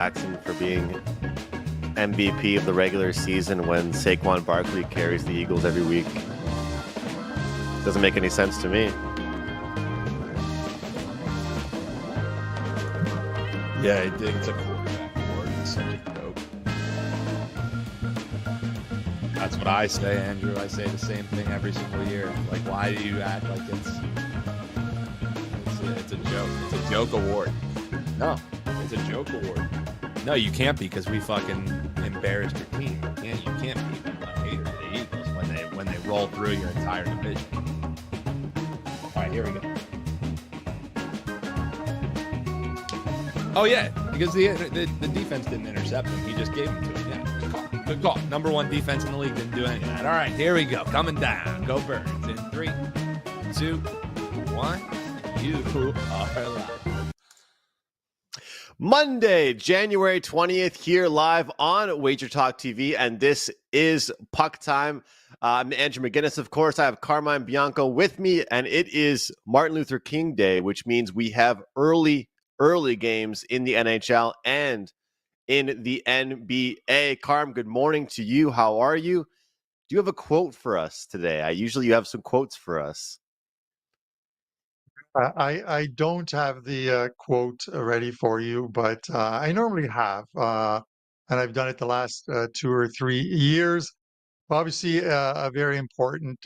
Jackson for being MVP of the regular season when Saquon Barkley carries the Eagles every week. Doesn't make any sense to me. Yeah, it's a quarterback award. It's such a joke. That's what I say, Andrew. I say the same thing every single year. Like, why do you act like it's a joke? It's a joke award. No, it's a joke award. No, you can't be, because we fucking embarrassed your team. You can't be a hater of the Eagles when they roll through your entire division. All right, here we go. Oh yeah, because the defense didn't intercept him. He just gave him to him. Yeah, good call. Number one defense in the league didn't do any of that. All right, here we go. Coming down. Go Birds. In 3, 2, 1. You are live. Monday, January 20th, here live on WagerTalk TV, and this is Puck Time. I'm Andrew McGinnis, of course. I have Carmine Bianco with me, and it is Martin Luther King Day, which means we have early games in the NHL and in the NBA. Carm, good morning to you. How are you? Do you have a quote for us today? You have some quotes for us. I don't have the quote ready for you, but I normally have, and I've done it the last 2 or 3 years. Obviously, a very important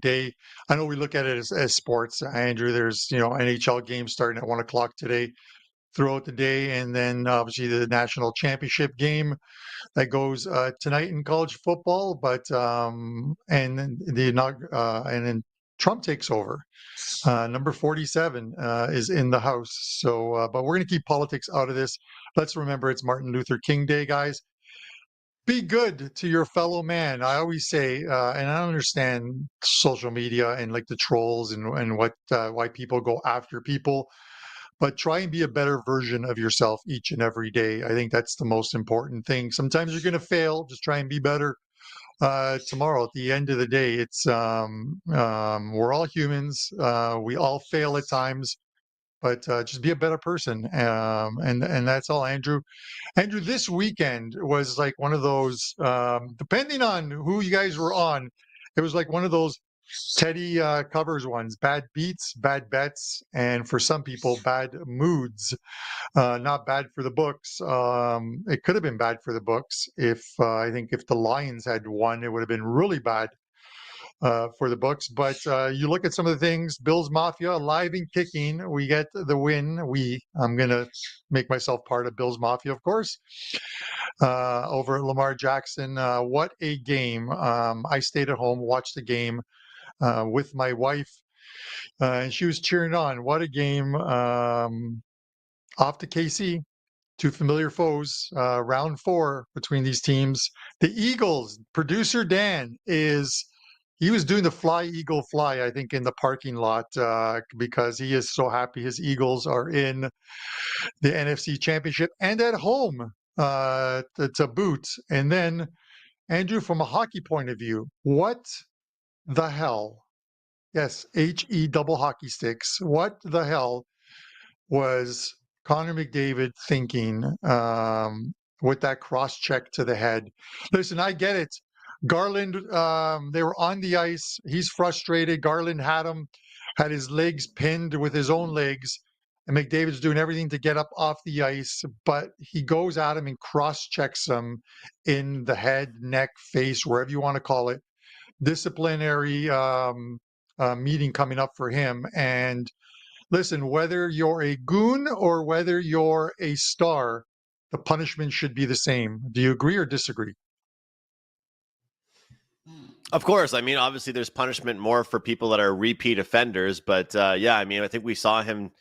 day. I know we look at it as sports, Andrew. There's NHL games starting at 1 o'clock today throughout the day, and then obviously the national championship game that goes tonight in college football. But and then Trump takes over. Number 47 is in the house. So, but we're going to keep politics out of this. Let's remember it's Martin Luther King Day, guys. Be good to your fellow man. I always say, and I understand social media and like the trolls and what why people go after people, but try and be a better version of yourself each and every day. I think that's the most important thing. Sometimes you're going to fail. Just try and be better. Tomorrow, at the end of the day, it's we're all humans. We all fail at times, but just be a better person. And that's all, Andrew. Andrew, this weekend was like one of those. Depending on who you guys were on, it was like one of those Teddy covers ones: bad beats, bad bets, and for some people, bad moods. Not bad for the books. It could have been bad for the books if I think if the Lions had won, it would have been really bad for the books. But you look at some of the things: Bills Mafia alive and kicking. We get the win. I'm gonna make myself part of Bills Mafia, of course. Over at Lamar Jackson, what a game! I stayed at home, watched the game with my wife, and she was cheering on. What a game! Off to KC, two familiar foes, round 4 between these teams. The Eagles, producer Dan, he was doing the fly, eagle, fly, I think, in the parking lot because he is so happy his Eagles are in the NFC Championship and at home to boot. And then, Andrew, from a hockey point of view, what the hell? Yes, HE double hockey sticks. What the hell was Connor McDavid thinking with that cross check to the head? Listen, I get it. Garland, they were on the ice. He's frustrated. Garland had his legs pinned with his own legs, and McDavid's doing everything to get up off the ice, but he goes at him and cross checks him in the head, neck, face, wherever you want to call it. Disciplinary meeting coming up for him. And listen, whether you're a goon or whether you're a star, the punishment should be the same. Do you agree or disagree? Of course. I mean, obviously there's punishment more for people that are repeat offenders, but yeah, I mean, I think we saw him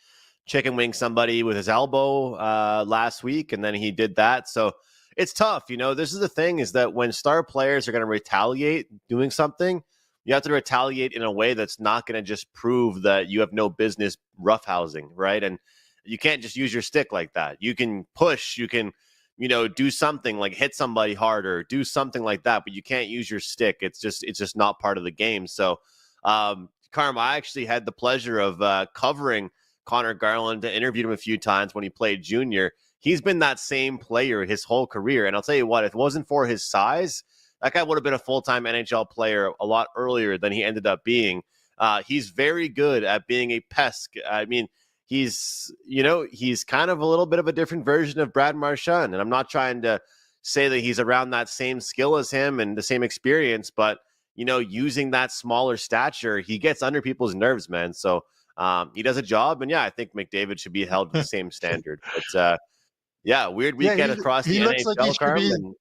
chicken wing somebody with his elbow last week, and then he did that. So it's tough. This is the thing, is that when star players are going to retaliate doing something, you have to retaliate in a way that's not going to just prove that you have no business roughhousing, right? And you can't just use your stick like that. You can push, you can, do something like hit somebody harder, do something like that, but you can't use your stick. It's just not part of the game. So, Carm, I actually had the pleasure of covering Connor Garland. I interviewed him a few times when he played junior. he's been that same player his whole career. And I'll tell you what, if it wasn't for his size, that guy would have been a full-time NHL player a lot earlier than he ended up being. He's very good at being a pest. I mean, he's kind of a little bit of a different version of Brad Marchand. And I'm not trying to say that he's around that same skill as him and the same experience, but, using that smaller stature, he gets under people's nerves, man. So he does a job. And yeah, I think McDavid should be held to the same standard. But weird weekend across the NHL, Carmen.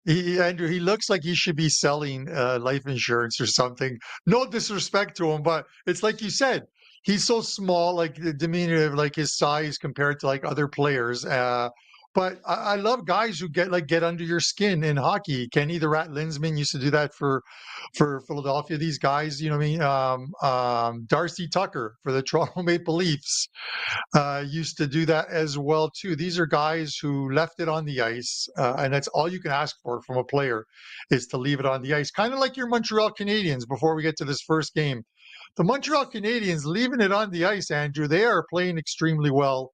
Andrew, he looks like he should be selling life insurance or something. No disrespect to him, but it's like you said, he's so small, like the demeanor of like his size compared to like other players. But I love guys who get under your skin in hockey. Kenny the Rat Linsman used to do that for Philadelphia. These guys, you know what I mean? Darcy Tucker for the Toronto Maple Leafs used to do that as well too. These are guys who left it on the ice, and that's all you can ask for from a player is to leave it on the ice. Kind of like your Montreal Canadiens. Before we get to this first game, the Montreal Canadiens leaving it on the ice, Andrew. They are playing extremely well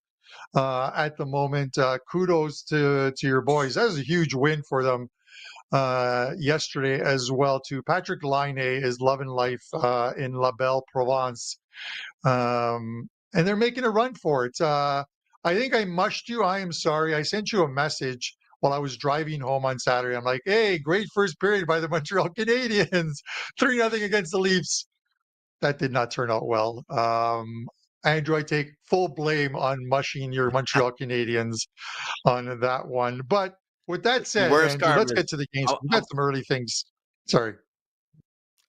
at the moment. Kudos to your boys. That was a huge win for them yesterday as well too. Patrick Laine is loving life in La Belle Provence. And they're making a run for it. I think I mushed you. I am sorry. I sent you a message while I was driving home on Saturday. I'm like, hey, great first period by the Montreal Canadiens. 3-0 against the Leafs. That did not turn out well. Andrew, I take full blame on mushing your Montreal Canadiens on that one. But with that said, Andrew, let's get to the games. We've got some early things. Sorry.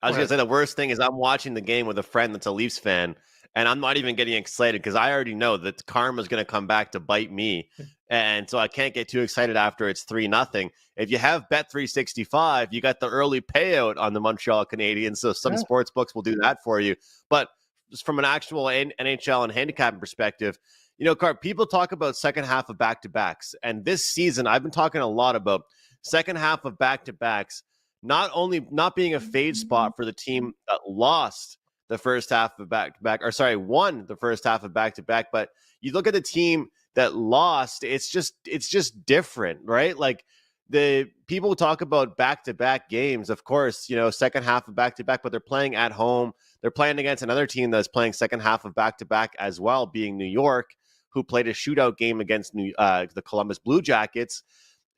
I was going to say the worst thing is I'm watching the game with a friend that's a Leafs fan, and I'm not even getting excited because I already know that karma's going to come back to bite me. And so I can't get too excited after it's 3-0. If you have Bet365, you got the early payout on the Montreal Canadiens. So some sports books will do that for you. But just from an actual NHL and handicapping perspective, people talk about second half of back-to-backs. And this season, I've been talking a lot about second half of back-to-backs, not only not being a fade spot for the team that lost the first half of back-to-back, won the first half of back-to-back, but you look at the team that lost, it's just different, right? Like the people talk about back-to-back games, of course, second half of back-to-back, but they're playing at home. They're playing against another team that's playing second half of back-to-back as well, being New York, who played a shootout game against the Columbus Blue Jackets.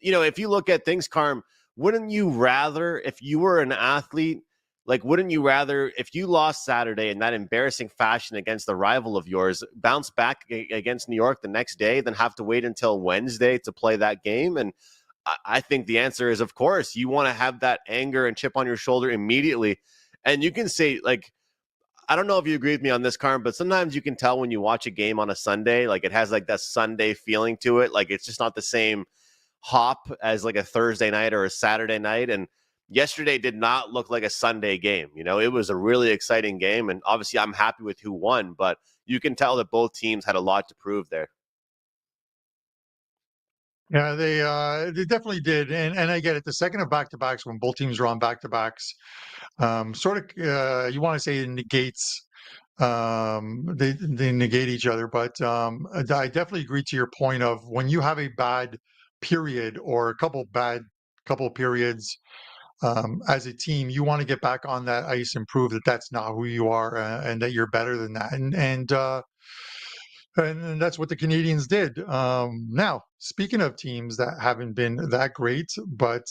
If you look at things, Carm, wouldn't you rather, if you were an athlete, if you lost Saturday in that embarrassing fashion against the rival of yours, bounce back against New York the next day than have to wait until Wednesday to play that game? And I think the answer is, of course, you want to have that anger and chip on your shoulder immediately. And you can say, like, I don't know if you agree with me on this, Carm, but sometimes you can tell when you watch a game on a Sunday, like it has like that Sunday feeling to it. Like it's just not the same hop as like a Thursday night or a Saturday night. And yesterday did not look like a Sunday game. It was a really exciting game. And obviously I'm happy with who won, but you can tell that both teams had a lot to prove there. Yeah, they definitely did. And I get it. The second of back-to-backs, when both teams are on back-to-backs, sort of, you want to say it negates, they negate each other. But I definitely agree to your point of when you have a bad period or a couple periods as a team, you want to get back on that ice and prove that that's not who you are and that you're better than that. And that's what the Canadiens did. Now, speaking of teams that haven't been that great, but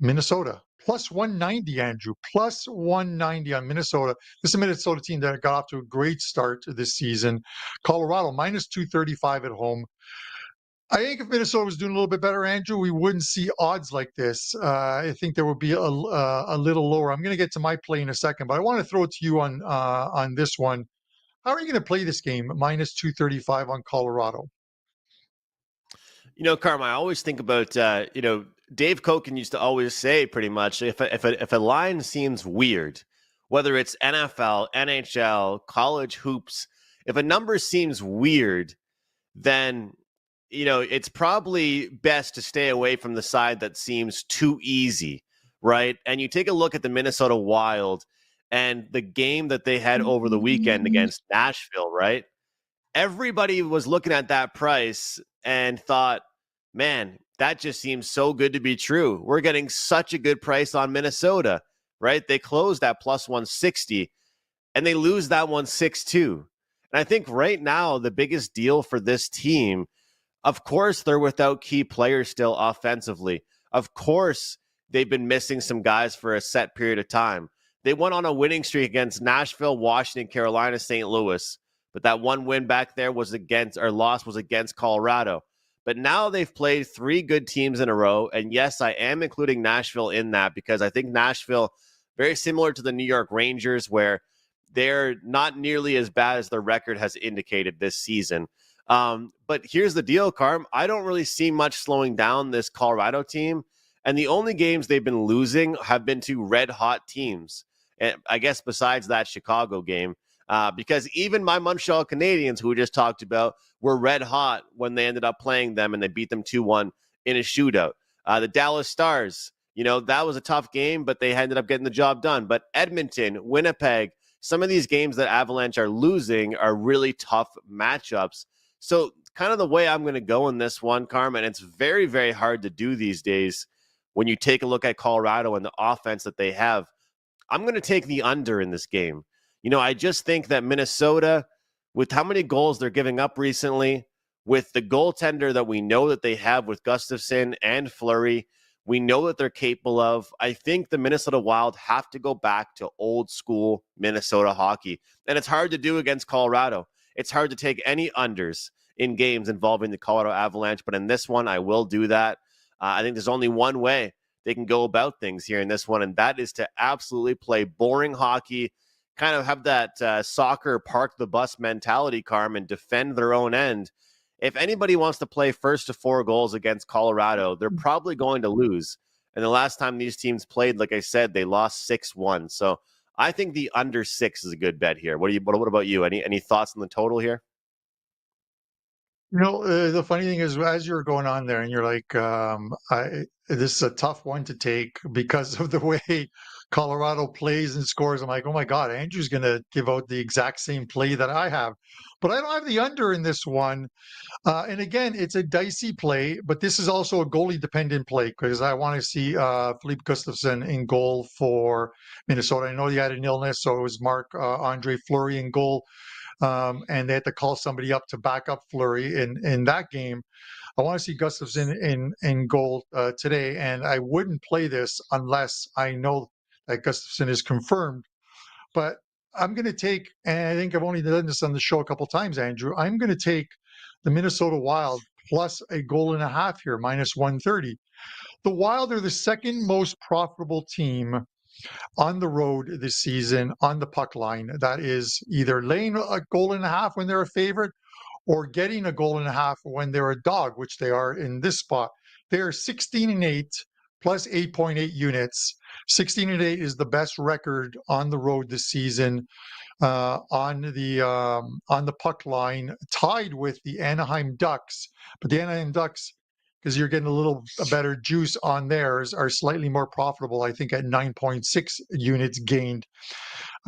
Minnesota, plus 190, Andrew, plus 190 on Minnesota. This is a Minnesota team that got off to a great start this season. Colorado, minus 235 at home. I think if Minnesota was doing a little bit better, Andrew, we wouldn't see odds like this. I think there would be a little lower. I'm going to get to my play in a second, but I want to throw it to you on this one. How are you going to play this game? Minus 235 on Colorado. Carm, I always think about, Dave Koken used to always say pretty much if a line seems weird, whether it's NFL, NHL, college hoops, if a number seems weird, then, it's probably best to stay away from the side that seems too easy, right? And you take a look at the Minnesota Wild and the game that they had over the weekend against Nashville, right? everybody was looking at that price and thought, man, that just seems so good to be true. We're getting such a good price on Minnesota, right? They closed at plus 160 and they lose that one 6-2. And I think right now, the biggest deal for this team, of course, they're without key players still offensively. Of course, they've been missing some guys for a set period of time. They went on a winning streak against Nashville, Washington, Carolina, St. Louis. But that one win back there was against Colorado. But now they've played 3 good teams in a row. And yes, I am including Nashville in that because I think Nashville, very similar to the New York Rangers, where they're not nearly as bad as their record has indicated this season. But here's the deal, Carm. I don't really see much slowing down this Colorado team. And the only games they've been losing have been to red-hot teams. And I guess besides that Chicago game. Because even my Montreal Canadiens, who we just talked about, were red hot when they ended up playing them and they beat them 2-1 in a shootout. The Dallas Stars, that was a tough game, but they ended up getting the job done. But Edmonton, Winnipeg, some of these games that Avalanche are losing are really tough matchups. So kind of the way I'm going to go in this one, Carmen, it's very, very hard to do these days when you take a look at Colorado and the offense that they have. I'm going to take the under in this game. I just think that Minnesota, with how many goals they're giving up recently, with the goaltender that we know that they have with Gustafsson and Fleury, we know that they're capable of. I think the Minnesota Wild have to go back to old school Minnesota hockey. And it's hard to do against Colorado. It's hard to take any unders in games involving the Colorado Avalanche. But in this one, I will do that. I think there's only one way they can go about things here in this one, and that is to absolutely play boring hockey, kind of have that soccer park the bus mentality, Carm, and defend their own end. If anybody wants to play first to 4 goals against Colorado, they're probably going to lose. And the last time these teams played, like I said, they lost 6-1. So I think the under 6 is a good bet here. What about you? Any thoughts on the total here? The funny thing is, as you're going on there, and you're like, this is a tough one to take because of the way Colorado plays and scores. I'm like, oh my God, Andrew's going to give out the exact same play that I have. But I don't have the under in this one. And again, it's a dicey play, but this is also a goalie-dependent play because I want to see Philippe Gustafsson in goal for Minnesota. I know he had an illness, so it was Marc-Andre Fleury in goal. And they had to call somebody up to back up Fleury in that game. I want to see Gustafsson in goal today, and I wouldn't play this unless I know that Gustafsson is confirmed. But I'm going to take, and I think I've only done this on the show a couple times, Andrew. I'm going to take the Minnesota Wild plus a goal and a half here, minus 130. The Wild are the second most profitable team on the road this season on the puck line. That is either laying a goal and a half when they're a favorite or getting a goal and a half when they're a dog, which they are in this spot. They are 16-8 plus 8.8 units. 16-8 is the best record on the road this season on the puck line, tied with the Anaheim Ducks. But the Anaheim Ducks, because you're getting a better juice on theirs, are slightly more profitable, I think, at 9.6 units gained.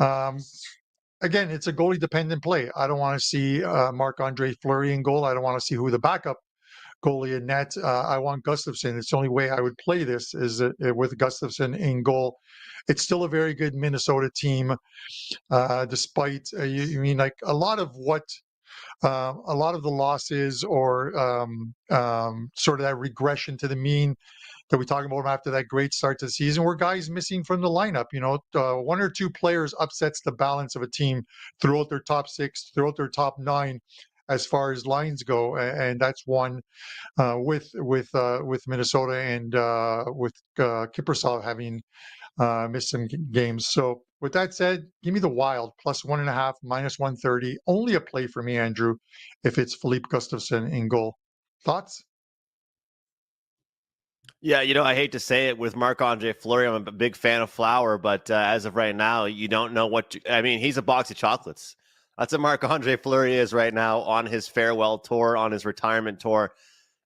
Again, it's a goalie-dependent play. I don't want to see Marc-Andre Fleury in goal. I don't want to see who the backup goalie in net. I want Gustafsson. It's the only way I would play this is with Gustafsson in goal. It's still a very good Minnesota team, despite like a lot of the losses or sort of that regression to the mean that we talk about after that great start to the season, where guys missing from the lineup. One or two players upsets the balance of a team throughout their top 6, throughout their top 9, as far as lines go, and that's one with Minnesota and with Kiprusoff having missed some games. So with that said, give me the Wild plus 1.5, minus 130. Only a play for me, Andrew, if it's Philippe Gustafsson in goal. Thoughts? Yeah, I hate to say it with Marc-Andre Fleury. I'm a big fan of Flower, but as of right now, you don't know he's a box of chocolates. That's what Marc-Andre Fleury is right now on his farewell tour, on his retirement tour.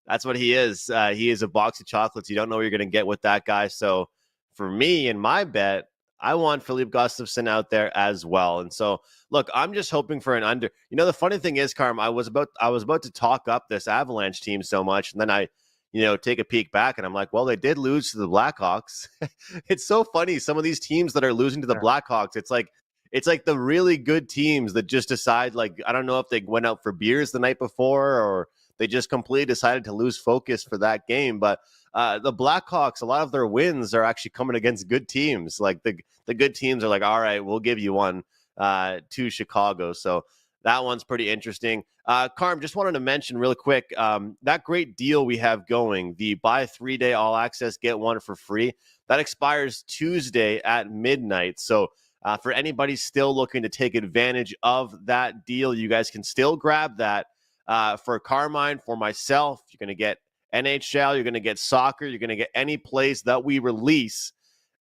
That's what he is. He is a box of chocolates. You don't know what you're going to get with that guy. So for me, in my bet, I want Philippe Gustafsson out there as well. And so, look, I'm just hoping for an under. You know, the funny thing is, Carm, I was about to talk up this Avalanche team so much, and then I, take a peek back, and I'm like, well, they did lose to the Blackhawks. It's so funny. Some of these teams that are losing to the Blackhawks, it's like the really good teams that just decide, like, I don't know if they went out for beers the night before or they just completely decided to lose focus for that game. But the Blackhawks, a lot of their wins are actually coming against good teams. Like the good teams are like, all right, we'll give you one to Chicago. So that one's pretty interesting. Carm, just wanted to mention real quick, that great deal we have going, the buy 3-day all access, get one for free, that expires Tuesday at midnight. So for anybody still looking to take advantage of that deal, you guys can still grab that. For Carmine, for myself, you're going to get NHL, you're going to get soccer, you're going to get any plays that we release,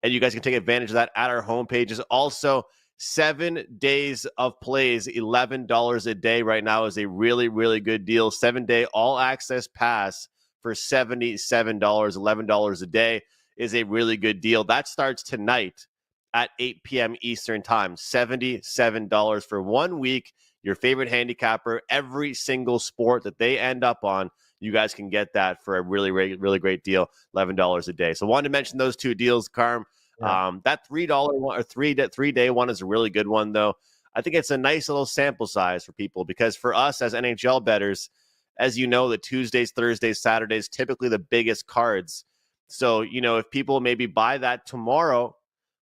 and you guys can take advantage of that at our homepages. Also, 7 days of plays, $11 a day right now is a really, really good deal. 7-day all-access pass for $77, $11 a day is a really good deal. That starts tonight at 8 p.m. Eastern time. $77 for 1 week. Your favorite handicapper, every single sport that they end up on, you guys can get that for a really, really, really great deal, $11 a day. So wanted to mention those two deals, Carm. Yeah. That $3 one or 3-day one is a really good one, though. I think it's a nice little sample size for people because for us as NHL bettors, as you know, the Tuesdays, Thursdays, Saturdays, typically the biggest cards. So, if people maybe buy that tomorrow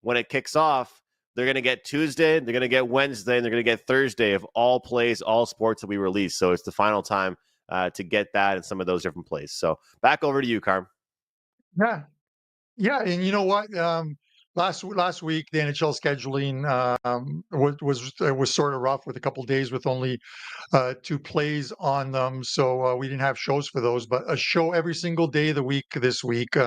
when it kicks off, they're going to get Tuesday, they're going to get Wednesday, and they're going to get Thursday of all plays, all sports that we release. So it's the final time to get that and some of those different plays. So back over to you, Carm. Yeah. Yeah. And you know what? Last week, the NHL scheduling was sort of rough with a couple of days with only 2 plays on them. So we didn't have shows for those, but a show every single day of the week this week.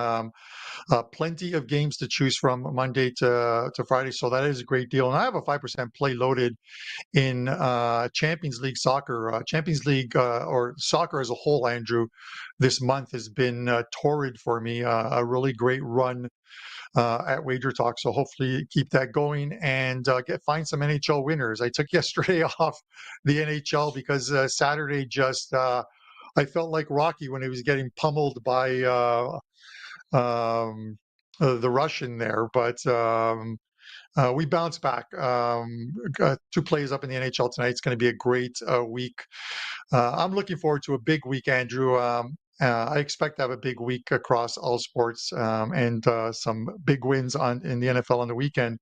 Plenty of games to choose from Monday to Friday. So that is a great deal. And I have a 5% play loaded in Champions League soccer. Champions League or soccer as a whole, Andrew, this month has been torrid for me. A really great run at WagerTalk. So hopefully keep that going and find some NHL winners. I took yesterday off the NHL because Saturday just I felt like Rocky when he was getting pummeled by the Russian there, but we bounce back. 2 plays up in the NHL tonight. It's going to be a great week. I'm looking forward to a big week, Andrew. I expect to have a big week across all sports and some big wins in the NFL on the weekend.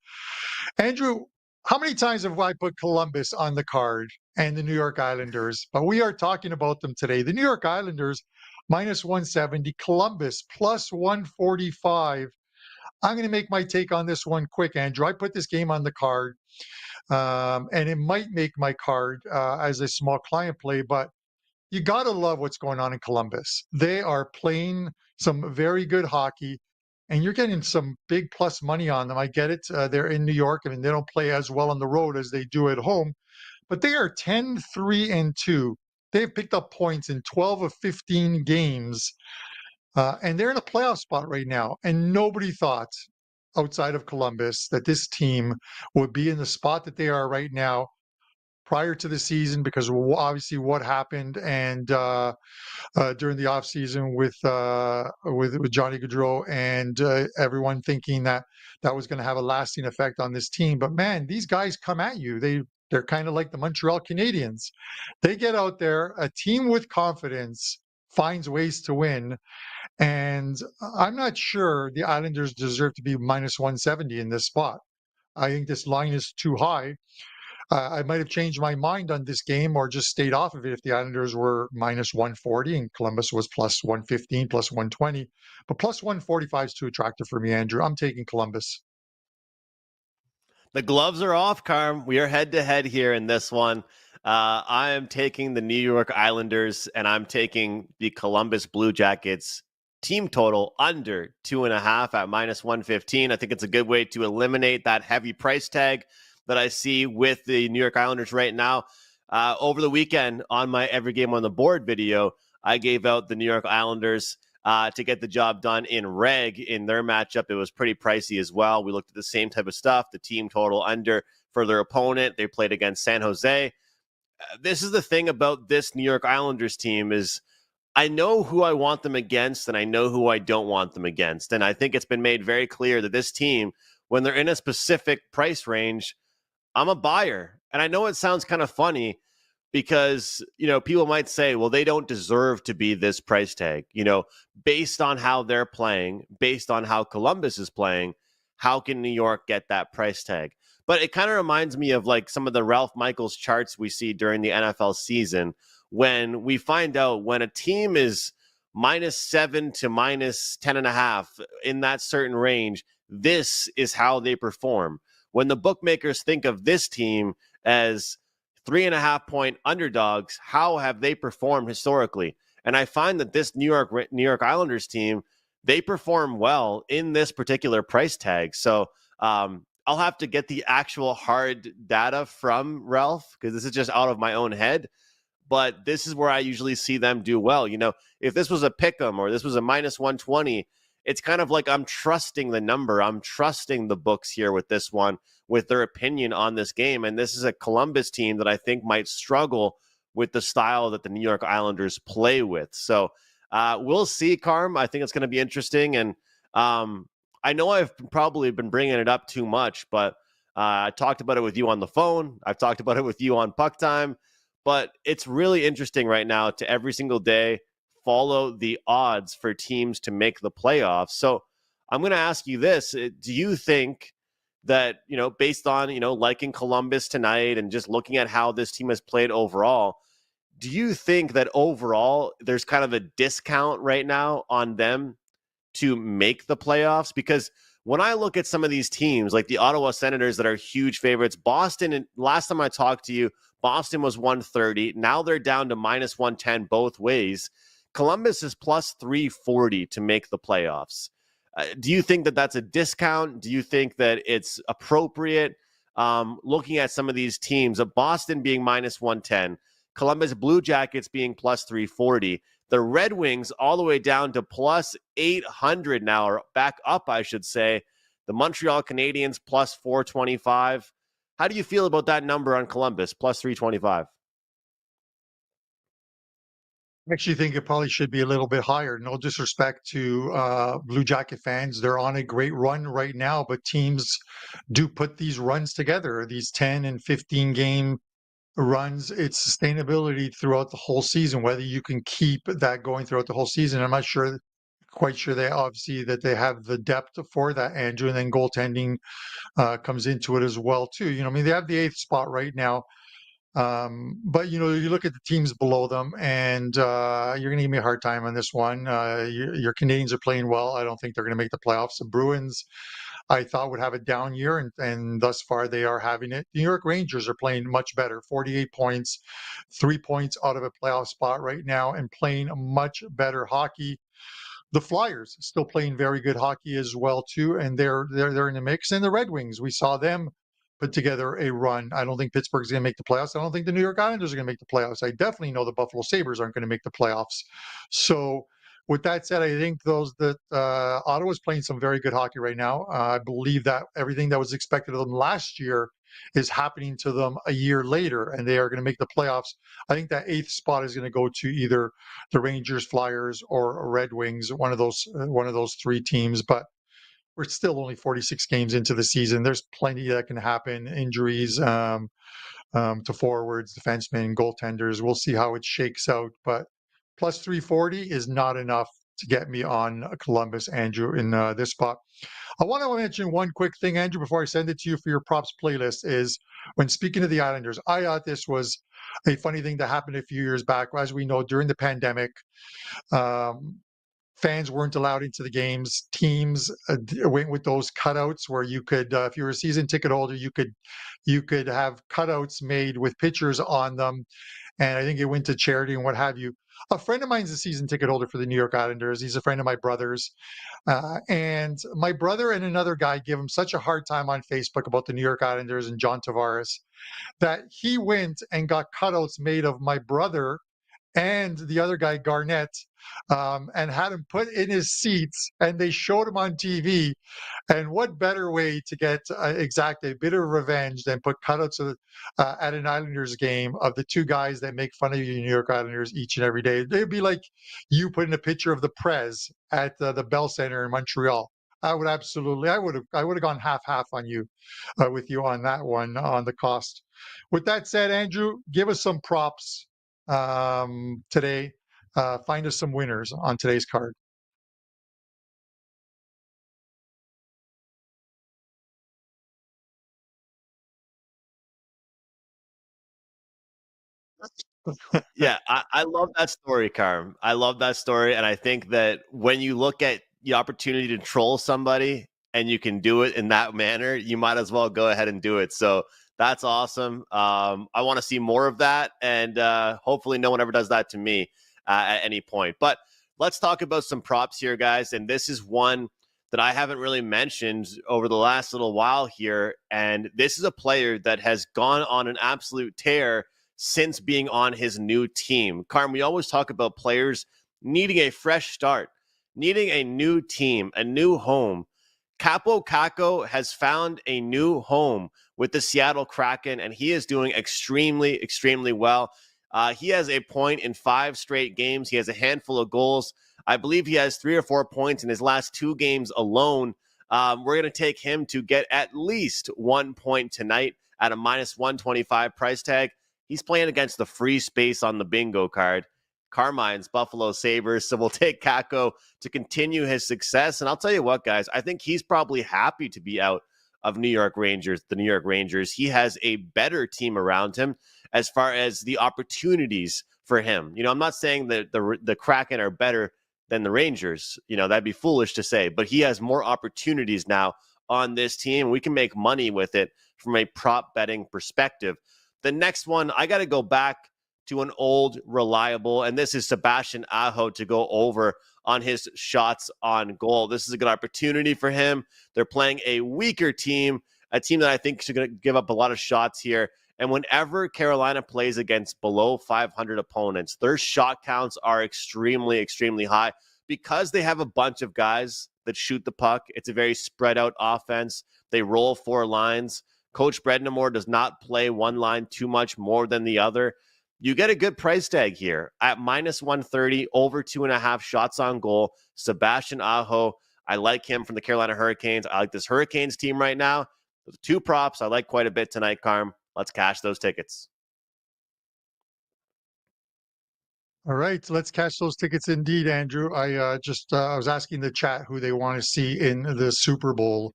Andrew, how many times have I put Columbus on the card and the New York Islanders? But we are talking about them today. The New York Islanders minus 170, Columbus plus 145. I'm going to make my take on this one quick, Andrew. I put this game on the card, and it might make my card as a small client play, but you got to love what's going on in Columbus. They are playing some very good hockey, and you're getting some big plus money on them. I get it. They're in New York. I mean, they don't play as well on the road as they do at home, but they are 10-3-2. They've picked up points in 12 of 15 games, and they're in a playoff spot right now. And nobody thought outside of Columbus that this team would be in the spot that they are right now prior to the season, because obviously what happened and during the off season with Johnny Gaudreau and everyone thinking that was going to have a lasting effect on this team. But man, these guys come at you. They're kind of like the Montreal Canadiens. They get out there, a team with confidence finds ways to win. And I'm not sure the Islanders deserve to be minus 170 in this spot. I think this line is too high. I might have changed my mind on this game or just stayed off of it if the Islanders were minus 140 and Columbus was plus 115, plus 120. But plus 145 is too attractive for me, Andrew. I'm taking Columbus. The gloves are off, Carm. We are head-to-head here in this one. I am taking the New York Islanders, and I'm taking the Columbus Blue Jackets team total under 2.5 at minus 115. I think it's a good way to eliminate that heavy price tag that I see with the New York Islanders right now. Over the weekend on my Every Game on the Board video, I gave out the New York Islanders to get the job done in reg in their matchup. It was pretty pricey as well. We looked at the same type of stuff, the team total under for their opponent. They played against San Jose. This is the thing about this New York Islanders team is I know who I want them against and I know who I don't want them against. And I think it's been made very clear that this team, when they're in a specific price range, I'm a buyer. And I know it sounds kind of funny because, people might say, well, they don't deserve to be this price tag, based on how they're playing, based on how Columbus is playing, how can New York get that price tag? But it kind of reminds me of like some of the Ralph Michaels charts we see during the NFL season when we find out when a team is -7 to -10.5 in that certain range, this is how they perform. When the bookmakers think of this team as 3.5-point underdogs, how have they performed historically? And I find that this New York Islanders team, they perform well in this particular price tag. So I'll have to get the actual hard data from Ralph because this is just out of my own head. But this is where I usually see them do well. If this was a pick'em or this was a -120, it's kind of like I'm trusting the number. I'm trusting the books here with this one, with their opinion on this game. And this is a Columbus team that I think might struggle with the style that the New York Islanders play with. So we'll see, Carm. I think it's going to be interesting. And I know I've probably been bringing it up too much, but I talked about it with you on the phone. I've talked about it with you on PuckTime. But it's really interesting right now to every single day follow the odds for teams to make the playoffs. So I'm going to ask you this. Do you think that, based on, liking Columbus tonight and just looking at how this team has played overall, do you think that overall there's kind of a discount right now on them to make the playoffs? Because when I look at some of these teams, like the Ottawa Senators that are huge favorites, Boston, and last time I talked to you, Boston was 130. Now they're down to -110 both ways. Columbus is +340 to make the playoffs. Do you think that that's a discount? Do you think that it's appropriate? Looking at some of these teams, of Boston being -110, Columbus Blue Jackets being +340, the Red Wings all the way down to +800 now, or back up, I should say. The Montreal Canadiens +425. How do you feel about that number on Columbus, +325? I actually think it probably should be a little bit higher. No disrespect to Blue Jacket fans. They're on a great run right now, but teams do put these runs together, these 10 and 15 game runs. It's sustainability throughout the whole season, whether you can keep that going throughout the whole season. I'm not quite sure they obviously that they have the depth for that, Andrew, and then goaltending comes into it as well too. They have the 8th spot right now. But you look at the teams below them, and you're going to give me a hard time on this one. Your Canadiens are playing well. I don't think they're going to make the playoffs. The Bruins, I thought, would have a down year, and thus far they are having it. The New York Rangers are playing much better, 48 points, 3 points out of a playoff spot right now, and playing much better hockey. The Flyers still playing very good hockey as well too, and they're in the mix. And the Red Wings, we saw them put together a run. I don't think Pittsburgh's going to make the playoffs. I don't think the New York Islanders are going to make the playoffs. I definitely know the Buffalo Sabres aren't going to make the playoffs. So with that said, I think Ottawa's playing some very good hockey right now. I believe that everything that was expected of them last year is happening to them a year later, and they are going to make the playoffs. I think that 8th spot is going to go to either the Rangers, Flyers, or Red Wings, one of those 3 teams. But we're still only 46 games into the season. There's plenty that can happen. Injuries to forwards, defensemen, goaltenders. We'll see how it shakes out. But +340 is not enough to get me on Columbus, Andrew, in this spot. I want to mention one quick thing, Andrew, before I send it to you for your props playlist, is when speaking of the Islanders, I thought this was a funny thing that happened a few years back. As we know, during the pandemic, fans weren't allowed into the games. Teams went with those cutouts where you could, if you were a season ticket holder, you could have cutouts made with pictures on them. And I think it went to charity and what have you. A friend of mine's a season ticket holder for the New York Islanders. He's a friend of my brother's. And my brother and another guy give him such a hard time on Facebook about the New York Islanders and John Tavares that he went and got cutouts made of my brother and the other guy, Garnett, and had him put in his seats, and they showed him on TV. And what better way to get exact a bit of revenge than put cutouts at an Islanders game of the two guys that make fun of you, New York Islanders, each and every day? It'd be like you putting a picture of the Prez at the Bell Center in Montreal. I would absolutely, I would have gone half on you, with you on that one on the cost. With that said, Andrew, give us some props today. Find us some winners on today's card. Yeah, I love that story, Carm. I love that story. And I think that when you look at the opportunity to troll somebody and you can do it in that manner, you might as well go ahead and do it. So that's awesome. I want to see more of that. And hopefully no one ever does that to me at any point. But let's talk about some props here, guys. And this is one that I haven't really mentioned over the last little while here. And this is a player that has gone on an absolute tear since being on his new team. Carm, we always talk about players needing a fresh start, needing a new team, a new home. Kaapo Kakko has found a new home with the Seattle Kraken, and he is doing extremely, extremely well. He has a point in 5 straight games. He has a handful of goals. I believe he has 3 or 4 points in his last 2 games alone. We're going to take him to get at least 1 point tonight at a minus 125 price tag. He's playing against the free space on the bingo card, Carmine's Buffalo Sabres. So we'll take Kakko to continue his success. And I'll tell you what, guys, I think he's probably happy to be out of the New York Rangers. He has a better team around him as far as the opportunities for him. You know, I'm not saying that the Kraken are better than the Rangers. You know, that'd be foolish to say. But he has more opportunities now on this team. We can make money with it from a prop betting perspective. The next one, I got to go back to an old reliable, and this is Sebastian Aho to go over on his shots on goal. This is a good opportunity for him. They're playing a weaker team, a team that I think is going to give up a lot of shots here. And whenever Carolina plays against below 500 opponents, their shot counts are extremely, extremely high because they have a bunch of guys that shoot the puck. It's a very spread out offense. They roll 4 lines. Coach Brednamore does not play one line too much more than the other. You get a good price tag here at minus 130, over 2.5 shots on goal. Sebastian Aho, I like him from the Carolina Hurricanes. I like this Hurricanes team right now. The 2 props I like quite a bit tonight, Carm. Let's cash those tickets. All right, let's catch those tickets indeed, Andrew. I was asking the chat who they want to see in the Super Bowl.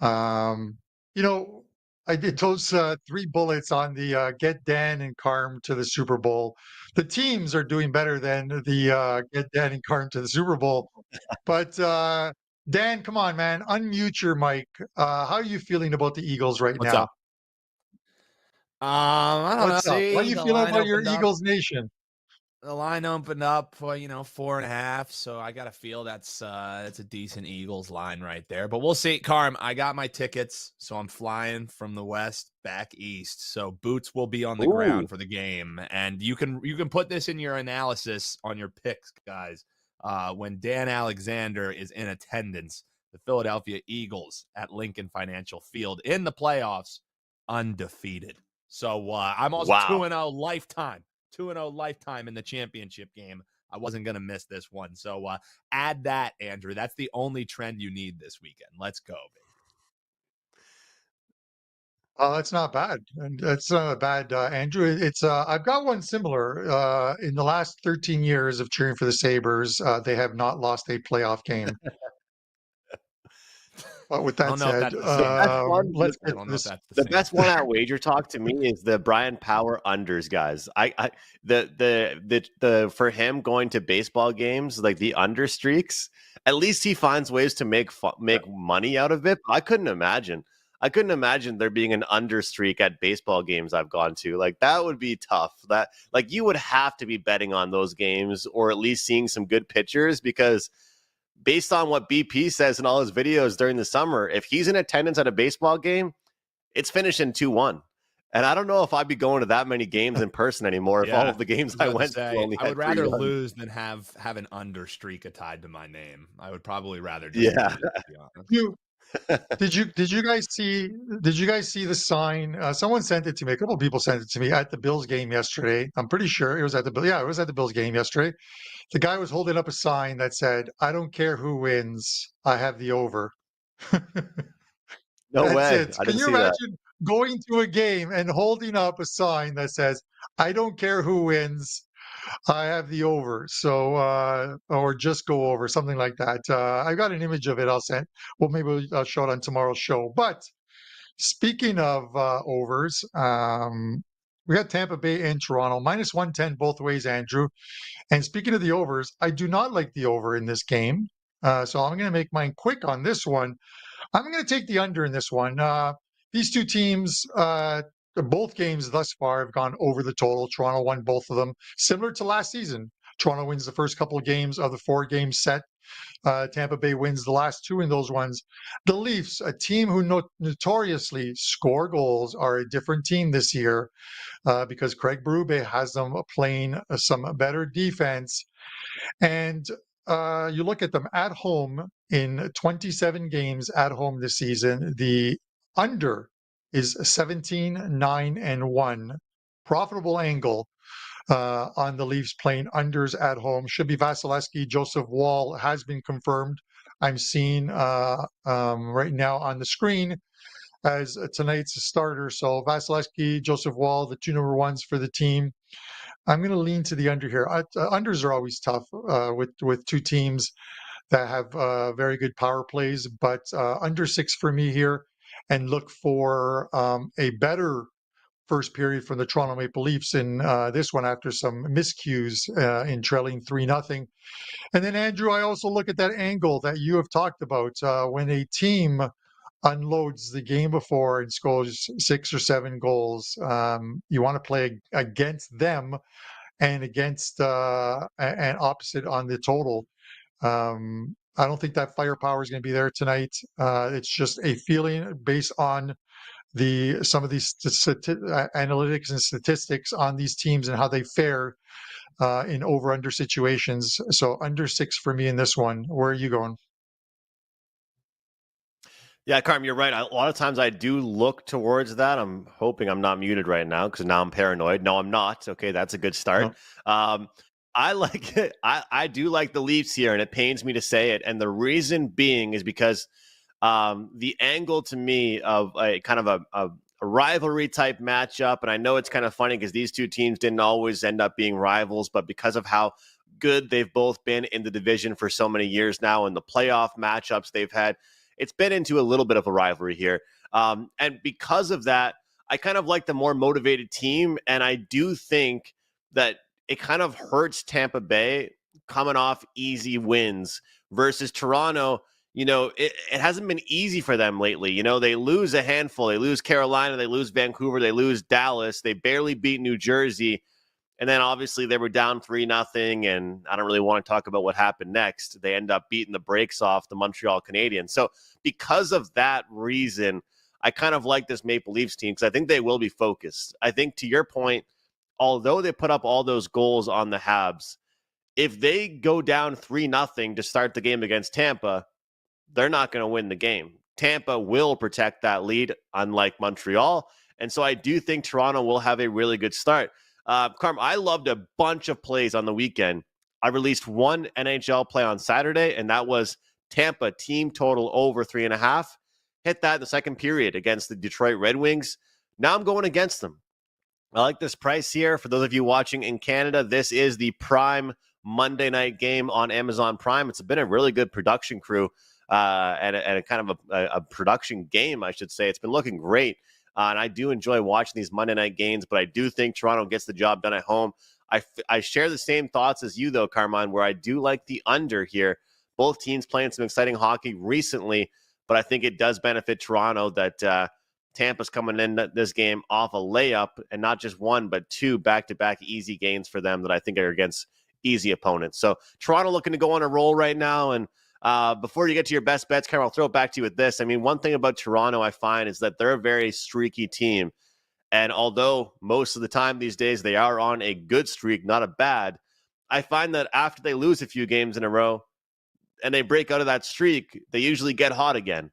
You know, I did those 3 bullets on the get Dan and Carm to the Super Bowl. The teams are doing better than the get Dan and Carm to the Super Bowl. But Dan, come on, man, unmute your mic. How are you feeling about the Eagles right What's now? up? I don't What's know. up? See, How are you the feeling line about your opened up. Eagles Nation? The line opened up for 4.5, so I gotta feel that's a decent Eagles line right there. But we'll see. Carm, I got my tickets, so I'm flying from the west back east. So boots will be on the ground for the game, and you can put this in your analysis on your picks, guys. When Dan Alexander is in attendance, the Philadelphia Eagles at Lincoln Financial Field in the playoffs, undefeated. So I'm also 2-0 lifetime. 2-0 lifetime in the championship game. I wasn't going to miss this one. So add that, Andrew. That's the only trend you need this weekend. Let's go, baby. That's not bad. And that's not bad, Andrew. It's I've got one similar. In the last 13 years of cheering for the Sabres, they have not lost a playoff game. But with that said, let's get to this. The best one at WagerTalk to me is the Brian Power unders, guys. The for him going to baseball games, like the under streaks, at least he finds ways to make money out of it. I couldn't imagine there being an under streak at baseball games I've gone to. Like that would be tough. That like you would have to be betting on those games or at least seeing some good pitchers because based on what BP says in all his videos during the summer, if he's in attendance at a baseball game, it's finishing 2-1. And I don't know if I'd be going to that many games in person anymore if all of the games I went to only I had would rather 3 runs. lose than have an under streak tied to my name. I would probably rather just Yeah. lose, to be honest. Did you guys see the sign? Someone sent it to me. A couple of people sent it to me at the Bills game yesterday. I'm pretty sure it was at the it was at the Bills game yesterday. The guy was holding up a sign that said, "I don't care who wins. I have the over." No That's way. it. I Can didn't you see that. imagine going to a game and holding up a sign that says, "I don't care who wins. I have the over." So, or just go over, something like that. I got an image of it. I'll send. Well, maybe I'll show it on tomorrow's show. But speaking of overs, we got Tampa Bay and Toronto -110 both ways, Andrew. And speaking of the overs, I do not like the over in this game. So I'm going to make mine quick on this one. I'm going to take the under in this one. These two teams, both games thus far have gone over the total. Toronto won both of them, similar to last season. Toronto wins the first couple of games of the 4-game set. Tampa Bay wins the last 2 in those ones. The Leafs, a team who notoriously score goals, are a different team this year because Craig Berube has them playing some better defense. And you look at them at home in 27 games at home this season, the under is 17-9-1. Profitable angle on the Leafs playing unders at home. Should be Vasilevsky. Joseph Wall has been confirmed. I'm seeing right now on the screen as tonight's starter. So Vasilevsky, Joseph Wall, the 2 number 1s for the team. I'm going to lean to the under here. Unders are always tough with 2 teams that have very good power plays, but under 6 for me here, and look for a better first period from the Toronto Maple Leafs in this one after some miscues in trailing 3-0. And then, Andrew, I also look at that angle that you have talked about when a team unloads the game before and scores 6 or 7 goals. You want to play against them and against and opposite on the total. I don't think that firepower is going to be there tonight. It's just a feeling based on some of these analytics and statistics on these teams and how they fare in over-under situations. So under 6 for me in this one. Where are you going? Yeah, Carm, you're right. A lot of times I do look towards that. I'm hoping I'm not muted right now because now I'm paranoid. No, I'm not. Okay, that's a good start. No. I like it. I do like the Leafs here, and it pains me to say it. And the reason being is because the angle to me of a kind of a rivalry type matchup, and I know it's kind of funny because these two teams didn't always end up being rivals, but because of how good they've both been in the division for so many years now and the playoff matchups they've had, it's been into a little bit of a rivalry here. And because of that, I kind of like the more motivated team. And I do think that it kind of hurts Tampa Bay coming off easy wins versus Toronto. You know, it hasn't been easy for them lately. You know, they lose a handful. They lose Carolina. They lose Vancouver. They lose Dallas. They barely beat New Jersey. And then obviously they were down 3-0, and I don't really want to talk about what happened next. They end up beating the brakes off the Montreal Canadiens. So because of that reason, I kind of like this Maple Leafs team because I think they will be focused. I think to your point, although they put up all those goals on the Habs, if they go down 3-0 to start the game against Tampa, they're not going to win the game. Tampa will protect that lead, unlike Montreal. And so I do think Toronto will have a really good start. Carm, I loved a bunch of plays on the weekend. I released one NHL play on Saturday, and that was Tampa team total over 3.5. Hit that in the second period against the Detroit Red Wings. Now I'm going against them. I like this price here. For those of you watching in Canada, this is the Prime Monday night game on Amazon Prime. It's been a really good production crew and a kind of a production game, I should say. It's been looking great. And I do enjoy watching these Monday night games, but I do think Toronto gets the job done at home. I share the same thoughts as you, though, Carmine, where I do like the under here. Both teams playing some exciting hockey recently, but I think it does benefit Toronto that Tampa's coming in this game off a layup, and not just one, but 2 back-to-back easy games for them that I think are against easy opponents. So Toronto looking to go on a roll right now, and before you get to your best bets, Carol, I'll throw it back to you with this. I mean, one thing about Toronto I find is that they're a very streaky team. And although most of the time these days they are on a good streak, not a bad, I find that after they lose a few games in a row and they break out of that streak, they usually get hot again.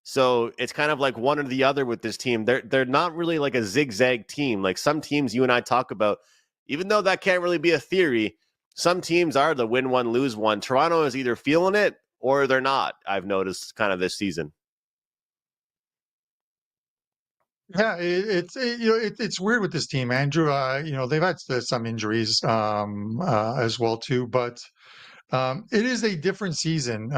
So it's kind of like one or the other with this team. They're not really like a zigzag team. Like some teams you and I talk about, even though that can't really be a theory, some teams are the win one, lose one. Toronto is either feeling it or they're not, I've noticed kind of this season. Yeah, it's weird with this team, Andrew. They've had some injuries as well too, but it is a different season.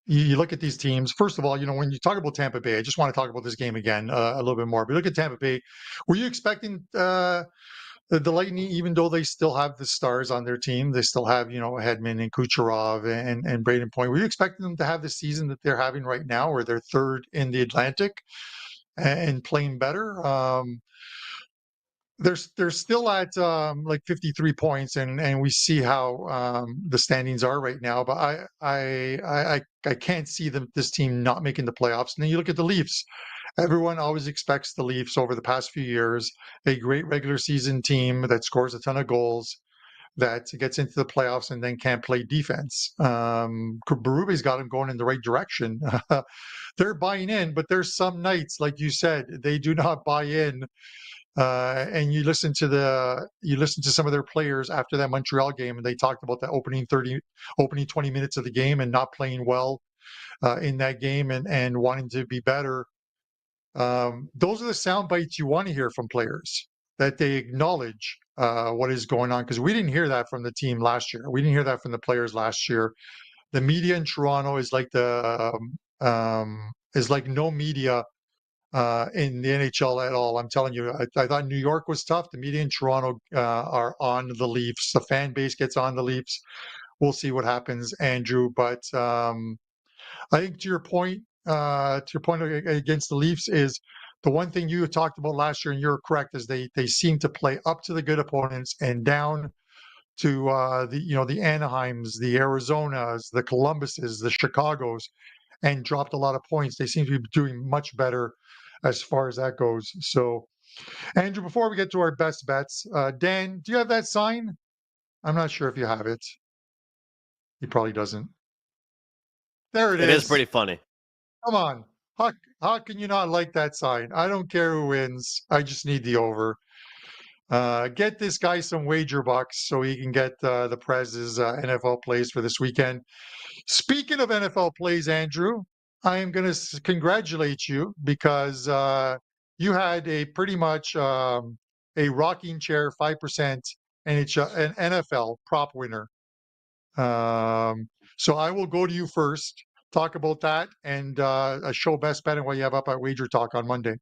You look at these teams. First of all, when you talk about Tampa Bay, I just want to talk about this game again a little bit more. But look at Tampa Bay. Were you expecting the Lightning, even though they still have the stars on their team, they still have Hedman and Kucherov and Braden Point? Were you expecting them to have the season that they're having right now, where they're third in the Atlantic and playing better? They're still at like 53 points, and we see how the standings are right now. But I can't see this team not making the playoffs. And then you look at the Leafs. Everyone always expects the Leafs over the past few years, a great regular season team that scores a ton of goals, that gets into the playoffs and then can't play defense. Berube's got them going in the right direction. They're buying in, but there's some nights, like you said, they do not buy in. And you listen to some of their players after that Montreal game, and they talked about the opening 20 minutes of the game and not playing well in that game and wanting to be better. Those are the sound bites you want to hear from players, that they acknowledge what is going on, because we didn't hear that from the team last year. We didn't hear that from the players last year. The media in Toronto is like no media in the NHL at all. I'm telling you, I thought New York was tough. The media in Toronto are on the Leafs. The fan base gets on the Leafs. We'll see what happens, Andrew. But I think to your point against the Leafs, is the one thing you talked about last year, and you're correct, is they seem to play up to the good opponents and down to the Anaheims, the Arizonas, the Columbuses, the Chicagos, and dropped a lot of points. They seem to be doing much better as far as that goes. So, Andrew, before we get to our best bets, Dan, do you have that sign? I'm not sure if you have it. He probably doesn't. There it is. It is pretty funny. Come on. How can you not like that sign? I don't care who wins. I just need the over. Get this guy some wager bucks so he can get the Prez's NFL plays for this weekend. Speaking of NFL plays, Andrew, I am going to congratulate you, because you had a pretty much a rocking chair 5% NHL and NFL prop winner. So I will go to you first. Talk about that and a show best bet and what you have up at WagerTalk on Monday.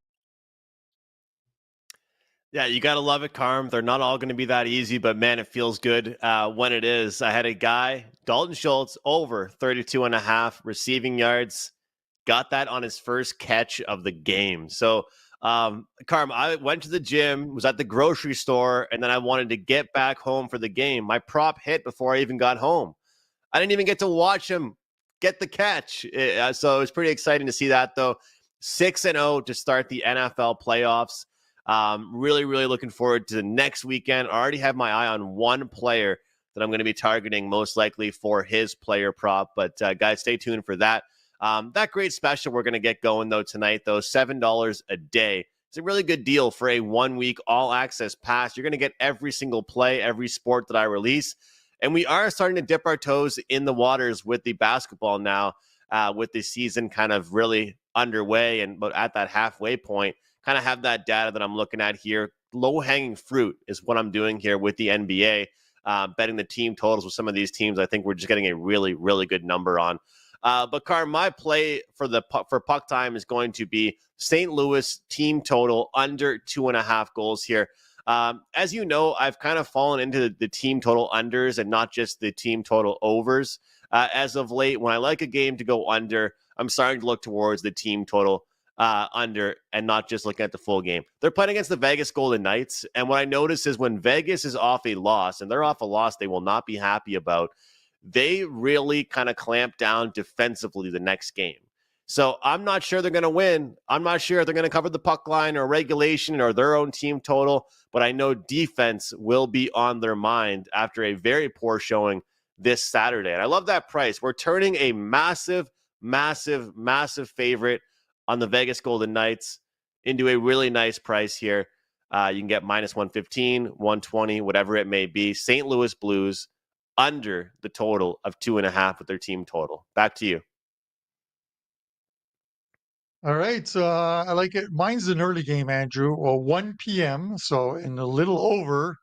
Yeah, you got to love it, Carm. They're not all going to be that easy, but man, it feels good when it is. I had a guy, Dalton Schultz, over 32.5 receiving yards. Got that on his first catch of the game. So, Carm, I went to the gym, was at the grocery store, and then I wanted to get back home for the game. My prop hit before I even got home. I didn't even get to watch him get the catch. So it was pretty exciting to see that, though. 6-0 to start the NFL playoffs. Really, really looking forward to the next weekend. I already have my eye on one player that I'm going to be targeting, most likely for his player prop. But guys, stay tuned for that. That great special we're going to get going, though, tonight, though, $7 a day. It's a really good deal for a 1-week all-access pass. You're going to get every single play, every sport that I release. And we are starting to dip our toes in the waters with the basketball now, with the season kind of really underway and but at that halfway point. Kind of have that data that I'm looking at here. Low-hanging fruit is what I'm doing here with the NBA. Betting the team totals with some of these teams, I think we're just getting a really, really good number on. But, Carr, my play for PuckTime is going to be St. Louis team total under 2.5 goals here. As you know, I've kind of fallen into the team total unders and not just the team total overs. As of late, when I like a game to go under, I'm starting to look towards the team total under and not just looking at the full game. They're playing against the Vegas Golden Knights, and what I notice is when Vegas is off a loss, and they're off a loss they will not be happy about, they really kind of clamp down defensively the next game. So I'm not sure they're going to win. I'm not sure if they're going to cover the puck line or regulation or their own team total, but I know defense will be on their mind after a very poor showing this Saturday. And I love that price. We're turning a massive, massive, massive favorite on the Vegas Golden Knights into a really nice price here. You can get minus 115, 120, whatever it may be. St. Louis Blues under the total of 2.5 with their team total. Back to you. All right, so I like it. Mine's an early game, Andrew. Well, 1 p.m. So in a little over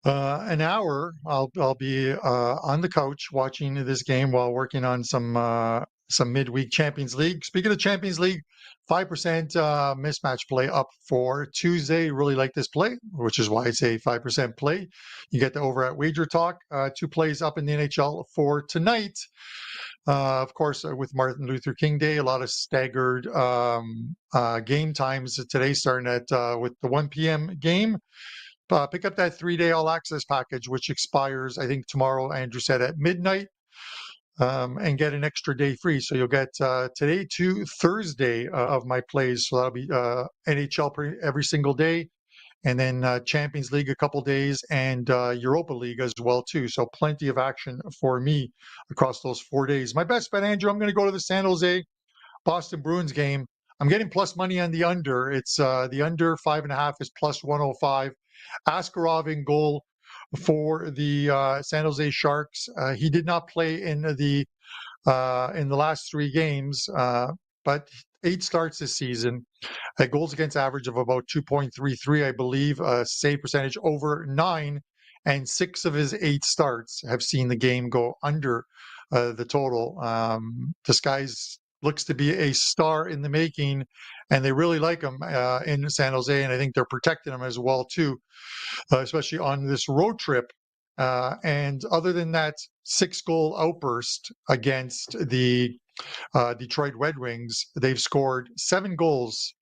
an hour, I'll be on the couch watching this game while working on some midweek Champions League. Speaking of Champions League, 5% mismatch play up for Tuesday. Really like this play, which is why it's a 5% play. You get the over at WagerTalk. 2 plays up in the NHL for tonight. Of course, with Martin Luther King Day, a lot of staggered game times today, starting at with the 1 p.m. game. Pick up that 3-day all access package, which expires, I think, tomorrow, Andrew said, at midnight, and get an extra day free. So you'll get today to Thursday of my plays. So that'll be NHL every single day, and then Champions League a couple days, and Europa League as well too. So plenty of action for me across those 4 days. My best bet, Andrew, I'm going to go to the San Jose Boston Bruins game. I'm getting plus money on the under. It's the under 5.5 is plus 105. Askarov in goal for the San Jose Sharks. He did not play in the last 3 games, but 8 starts this season. A goals against average of about 2.33, I believe. Save percentage over 9, and 6 of his 8 starts have seen the game go under the total. This guy's looks to be a star in the making, and they really like him in San Jose, and I think they're protecting him as well too, especially on this road trip. And other than that 6-goal outburst against the Detroit Red Wings, they've scored 7 goals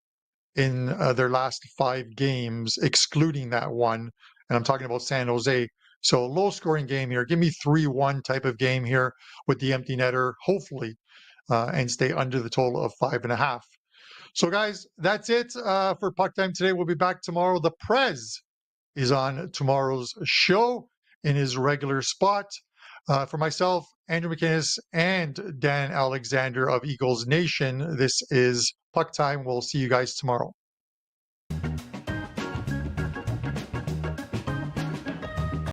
in their last 5 games, excluding that one. And I'm talking about San Jose. So low scoring game here. Give me 3-1 type of game here with the empty netter, hopefully, and stay under the total of 5.5. So guys, that's it for Puck Time today. We'll be back tomorrow. The Prez is on tomorrow's show in his regular spot. For myself, Andrew McInnes, and Dan Alexander of Eagles Nation, this is Puck Time. We'll see you guys tomorrow.